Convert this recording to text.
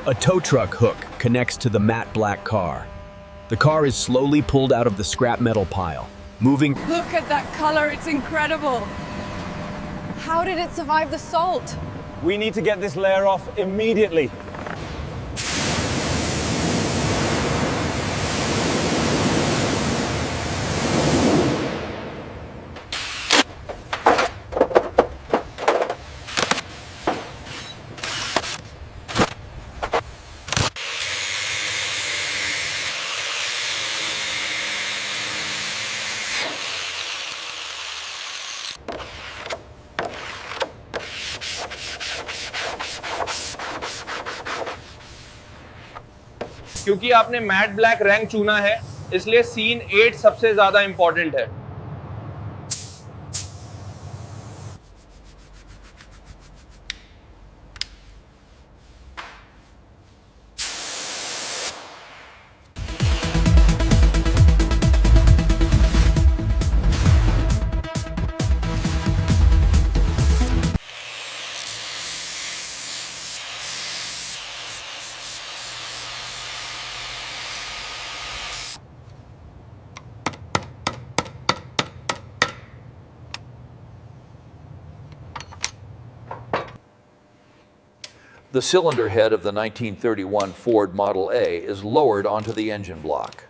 A tow truck hook connects to the matte black car. The car is slowly pulled out of the scrap metal pile, moving. Look at that color, it's incredible. How did it survive the salt? We need to get this layer off immediately. क्योंकि आपने matte black रंग चुना है, इसलिए scene 8 सबसे ज्यादा important है। The cylinder head of the 1931 Ford Model A is lowered onto the engine block.